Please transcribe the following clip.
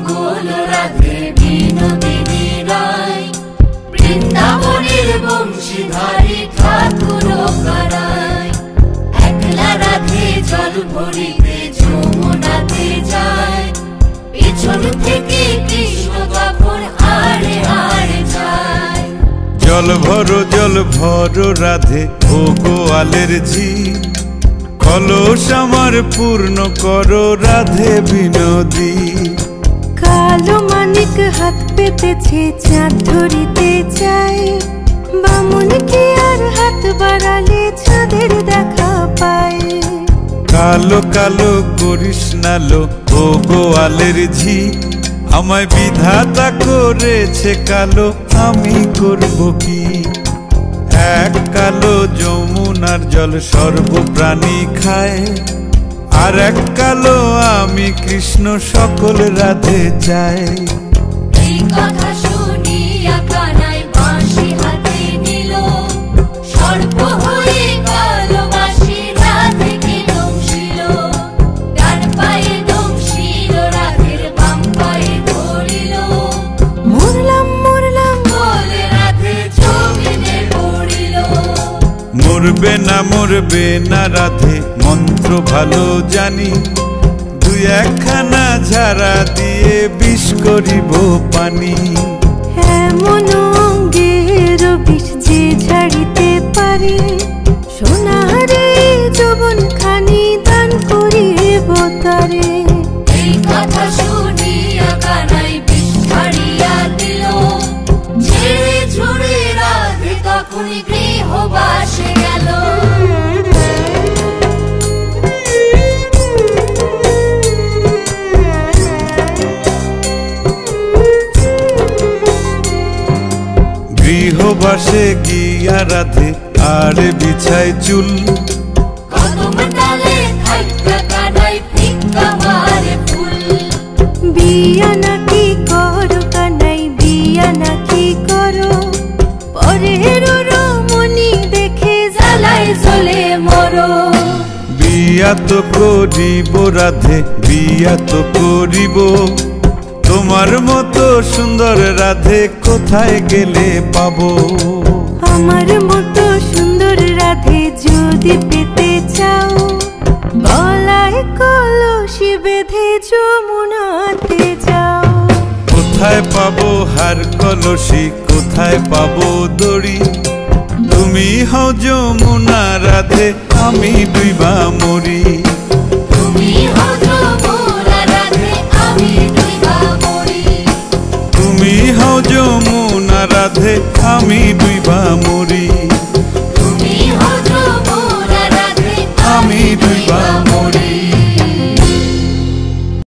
মঙ্গল রাধে বিনোদিনী রায়, বৃন্দাবনের বংশীধারী ঠাকুর কারায়। একলা রাধে জল ভরিতে যমুনাতে যায়, পিছন থেকে কৃষ্ণ তখন আড়ে আড়ে যায়। জল ভরো রাধে ও গোয়ালের ঝি, কলস আমার পূর্ণ করো রাধে বিনোদী। কালো মানিক হাত পেতেছে চাঁদ ধরিতে চায়, বামুন কি আর হাত বাড়ালে চাঁদের দেখা পায়। কালো কালো করিস নালো ও গোয়ালের ঝি, আমায় বিধাতা করেছে কালো, আমি করব কি। এক কালো যমুনার জল সর্বপ্রাণী খায়, আর এক কালো আমি কৃষ্ণ সকল রাধে চাই। এই কথা শুনিয়া কানাই বাঁশি হাতে নিল, সর্প হয়ে কালো বাঁশি রাধেকে দংশিল। ডান পায়ে দংশিল রাধের বাম পায়ে ধরিল, মরলাম মরলাম বলে রাধে জমিনে পড়িল। মরবে না রাধে মন্ত্র ভালো জানি, দুই একখানা ঝাড়া দিয়ে বিষ করিব পানি। এমন অঙ্গের বিষ যে ঝাড়িতে পারে, সোনারে যৌবন খানি দান করিব তারে। এই কথা শুনিয়া কানাই বিষ ছাড়িয়া দিল, ঝেড়ে ঝুড়ে রাধে তখনই গৃহবাসে গেল। গৃহবাসে গিয়া রাধে আর বিছায় চুল, কদম ডালে থাইকা কানাই ফিক্কা মারে ফুল। বিয়া নাকি করো কানাই বিয়া নাকি করো, পরের রমণী দেখে জ্বালায় জ্বলে মরো। বিয়া তো করিব রাধে বিয়া তো করিব, তোমার মতো সুন্দর রাধে কোথায় গেলে পাবো। আমার মতো সুন্দর রাধে যদি পেতে চাও, গলায় কলসি বেঁধে যমুনাতে যাও। কোথায় পাবো হার কলসি, কোথায় পাবো দড়ি, তুমি হও যমুনা রাধে আমি ডুইবা মরি। তুমি হও যমুনা রাধে আমি ডুইবা মরি। তুমি হও যমুনা রাধে আমি ডুইবা মরি।